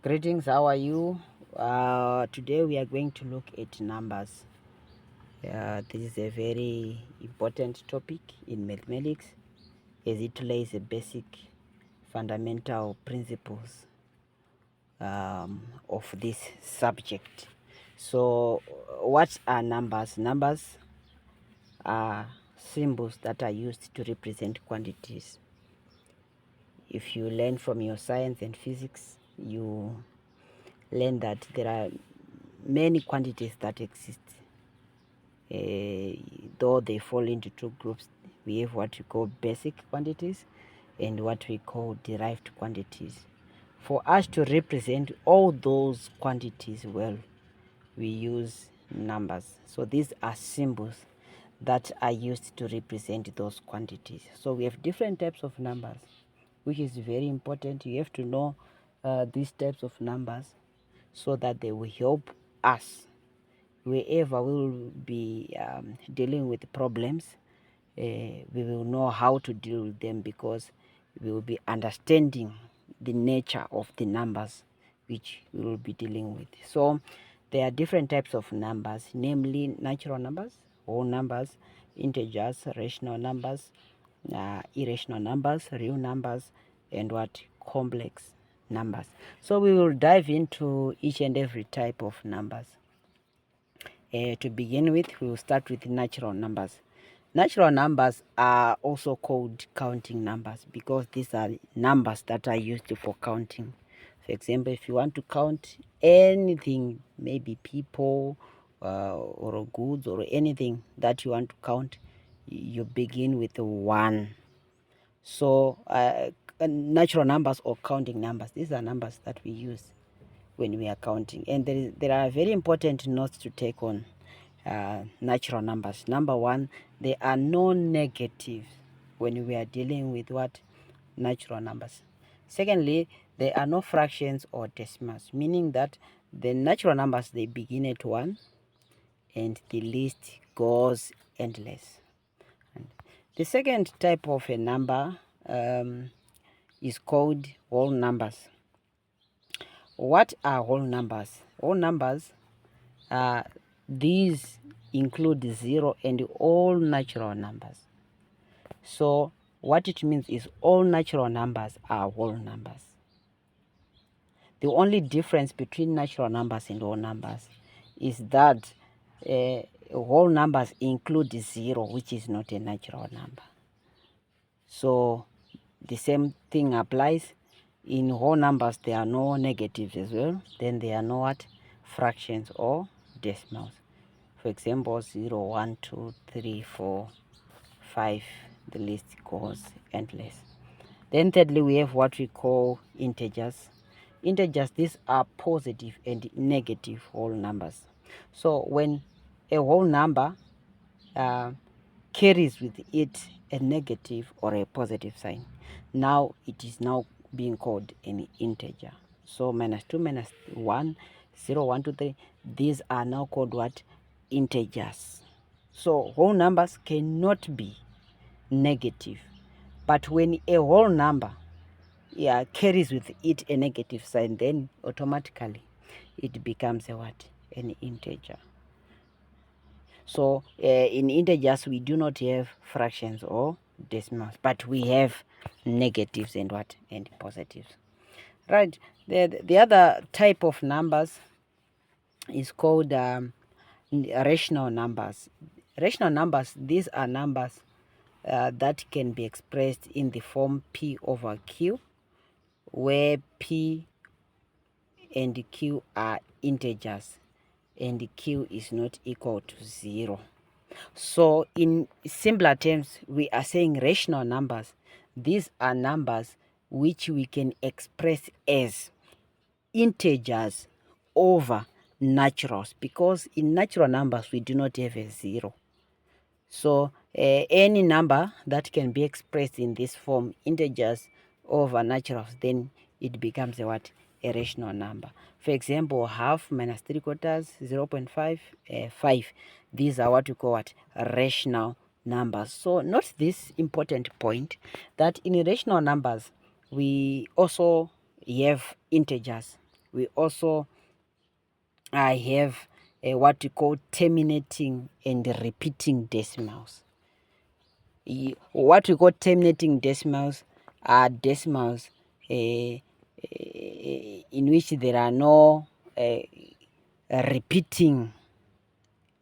Greetings, how are you? Today we are going to look at numbers. This is a very important topic in mathematics as it lays a basic fundamental principles of this subject. So, what are numbers? Numbers are symbols that are used to represent quantities. If you learn from your science and physics, you learn that there are many quantities that exist. Though they fall into two groups, we have what we call basic quantities and what we call derived quantities. For us to represent all those quantities well, we use numbers. So these are symbols that are used to represent those quantities. So we have different types of numbers, which is very important. You have to know these types of numbers so that they will help us wherever we will be dealing with problems. We will know how to deal with them because we will be understanding the nature of the numbers which we will be dealing with. So there are different types of numbers, namely natural numbers, whole numbers, integers, rational numbers, irrational numbers, real numbers, and what complex numbers. So we will dive into each and every type of numbers. To begin with, we will start with natural numbers. Natural numbers are also called counting numbers because these are numbers that are used for counting. For example, if you want to count anything, maybe people or goods or anything that you want to count, you begin with 1. So natural numbers or counting numbers, these are numbers that we use when we are counting. And there are very important notes to take on natural numbers. Number one, there are no negatives when we are dealing with what? Natural numbers. Secondly, there are no fractions or decimals, meaning that the natural numbers, they begin at 1 and the list goes endless. And the second type of a number is called whole numbers. What are whole numbers? Whole numbers, these include 0 and all natural numbers. So what it means is all natural numbers are whole numbers. The only difference between natural numbers and whole numbers is that whole numbers include 0, which is not a natural number. So the same thing applies. In whole numbers, there are no negatives as well. Then there are no what? Fractions or decimals. For example, 0, 1, 2, 3, 4, 5. The list goes endless. Then thirdly, we have what we call integers. Integers, these are positive and negative whole numbers. So when a whole number carries with it a negative or a positive sign, now it is now being called an integer. So -2, -1, 0, 1, 2, 3, these are now called what? Integers. So whole numbers cannot be negative, but when a whole number carries with it a negative sign, then automatically it becomes a what? An integer. So in integers, we do not have fractions or decimals, but we have negatives and what? And positives. Right. The other type of numbers is called rational numbers. Rational numbers, these are numbers that can be expressed in the form P over Q, where P and Q are integers and Q is not equal to 0. So in simpler terms, we are saying rational numbers. These are numbers which we can express as integers over naturals, because in natural numbers we do not have a 0. So any number that can be expressed in this form, integers over naturals, then it becomes a what? A rational number. For example, half minus 3/4, 0.5, 5. These are what we call what? Rational numbers. So note this important point, that in rational numbers we also have integers. We also have what we call terminating and repeating decimals. What we call terminating decimals are decimals in which there are no repeating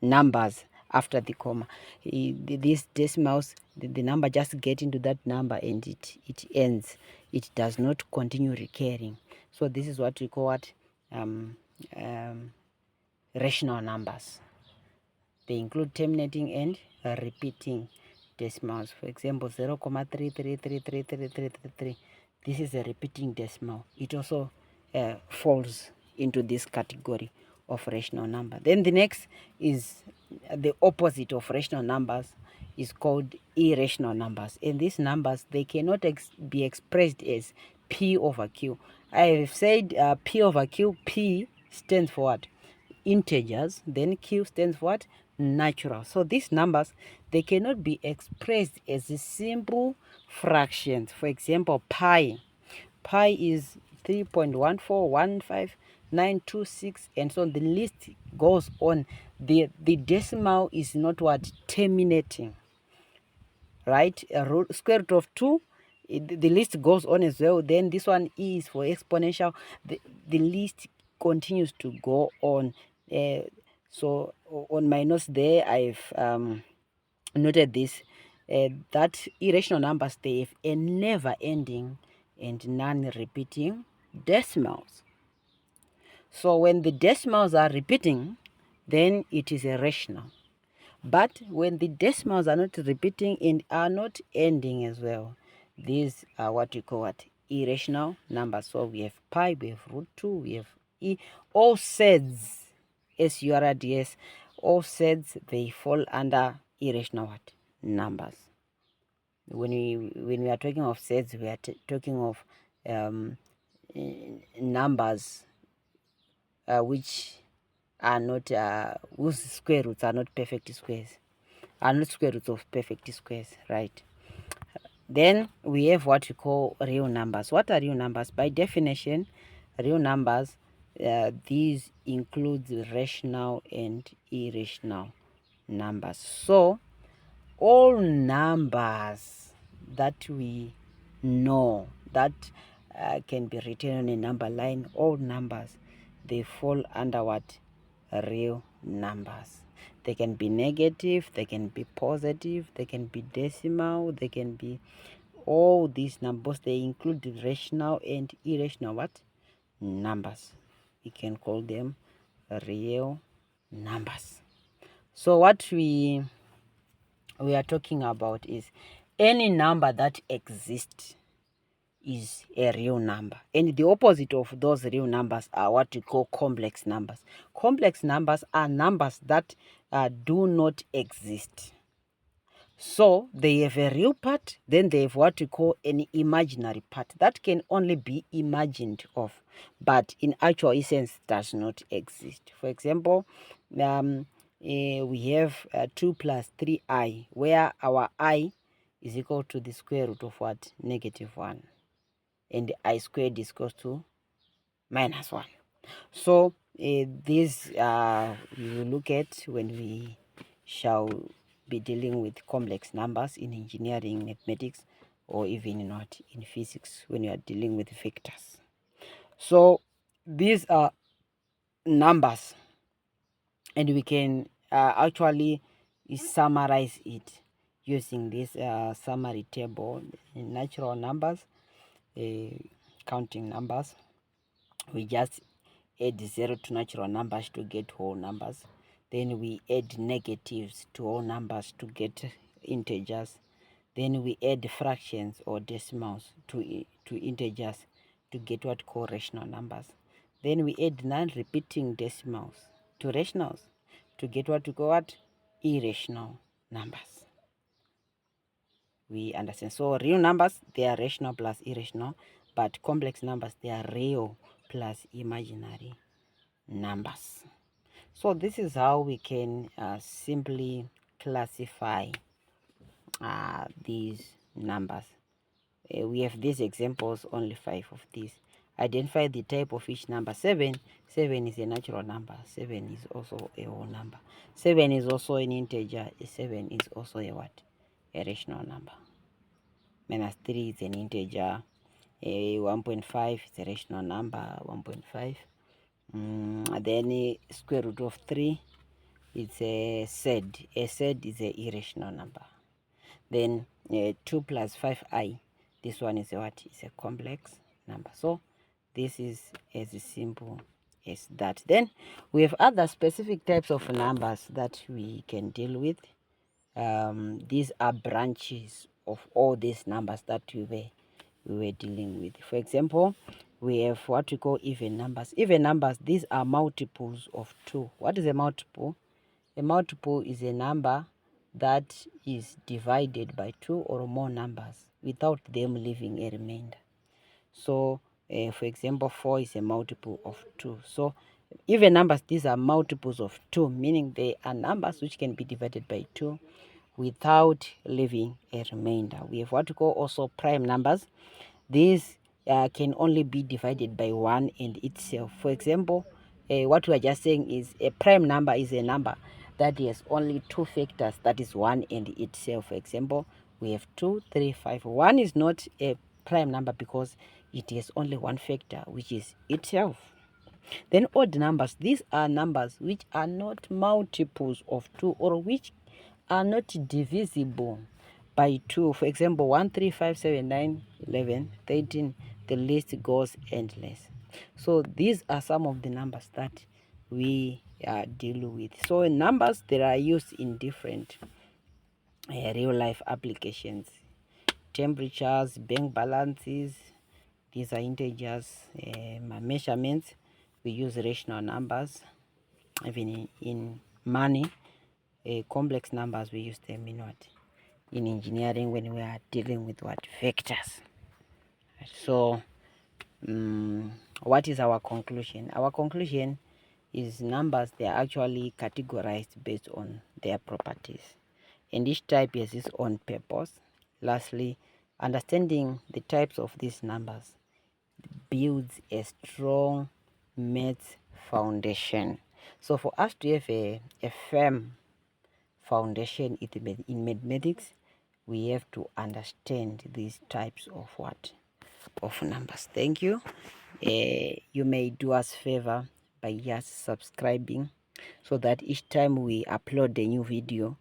numbers after the comma. These decimals, the number just get into that number and it ends. It does not continue recurring. So this is what we call what rational numbers. They include terminating and repeating decimals. For example, 0,3333333. This is a repeating decimal. It also falls into this category of rational number. Then the next is the opposite of rational numbers, is called irrational numbers. And these numbers, they cannot be expressed as P over Q. I have said P over Q. P stands for what? Integers. Then Q stands for what? Natural. So these numbers, they cannot be expressed as simple fractions. For example, pi is 3.1415926, and so on. The list goes on. The decimal is not what? Terminating, right? Square root of 2, the list goes on as well. Then this one is for exponential. The list continues to go on. So on my notes there, I've noted this, that irrational numbers, they have a never ending and non-repeating decimals. So when the decimals are repeating, then it is a rational. But when the decimals are not repeating and are not ending as well, these are what you call what? Irrational numbers. So we have pi, we have root 2, we have e. All sets, SURDS, all sets, they fall under irrational what? Numbers. When we are talking of sets, we are talking of numbers which are not whose square roots are not perfect squares, are not square roots of perfect squares, right? Then we have what we call real numbers. What are real numbers? By definition, real numbers, these include rational and irrational numbers. So all numbers that we know that can be written on a number line, all numbers, they fall under what? Real numbers. They can be negative, they can be positive, they can be decimal, they can be all these numbers. They include rational and irrational what? Numbers. We can call them real numbers. So what we are talking about is any number that exists is a real number, and the opposite of those real numbers are what we call complex numbers. Complex numbers are numbers that do not exist. So they have a real part, then they have what we call an imaginary part that can only be imagined of, but in actual essence does not exist. For example, we have 2 plus 3i, where our I is equal to the square root of what? -1. And I squared is equal to -1. So these we will look at when we shall be dealing with complex numbers in engineering, mathematics, or even not in physics when you are dealing with vectors. So these are numbers, and we can actually summarize it using this summary table. In natural numbers, counting numbers, we just add 0 to natural numbers to get whole numbers. Then we add negatives to all numbers to get integers. Then we add fractions or decimals to integers to get what call rational numbers. Then we add non-repeating decimals to rationals to get what we call what? Irrational numbers. We understand. So real numbers, they are rational plus irrational, but complex numbers, they are real plus imaginary numbers. So this is how we can simply classify these numbers. We have these examples, only 5 of these. Identify the type of each number. 7 is a natural number. 7 is also a whole number. 7 is also an integer. 7 is also a what? A rational number. Minus 3 is an integer. 1.5 is a rational number. 1.5. Then square root of 3 is a z. A z is an irrational number. Then 2 plus 5i, this one is a what? Is a complex number. So this is as simple as that. Then we have other specific types of numbers that we can deal with. These are branches of all these numbers that we were dealing with. For example, we have what we call even numbers. Even numbers, these are multiples of 2. What is a multiple? A multiple is a number that is divided by 2 or more numbers without them leaving a remainder. So for example, 4 is a multiple of 2. So even numbers, these are multiples of 2, meaning they are numbers which can be divided by 2 without leaving a remainder. We have what we call also prime numbers. These can only be divided by 1 and itself. For example, what we are just saying is a prime number is a number that has only 2 factors, that is 1 and itself. For example, we have 2, 3, 5. 1 is not a prime number because it has only 1 factor, which is itself. Then odd numbers, these are numbers which are not multiples of 2 or which are not divisible by 2. For example, 1, 3, 5, 7, 9, 11, 13. The list goes endless. So these are some of the numbers that we deal with. So numbers, they are used in different real life applications. Temperatures, bank balances, these are integers. Measurements, we use rational numbers. Even in money, complex numbers, we use them in what? In engineering, when we are dealing with what? Vectors. So what is our conclusion? Our conclusion is numbers, they are actually categorized based on their properties, and each type has its own purpose. Lastly, understanding the types of these numbers builds a strong maths foundation. So for us to have a firm foundation in mathematics, we have to understand these types of what? Of numbers. Thank you. You may do us favor by just subscribing so that each time we upload a new video,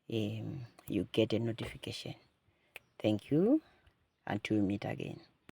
you get a notification. Thank you. Until we meet again.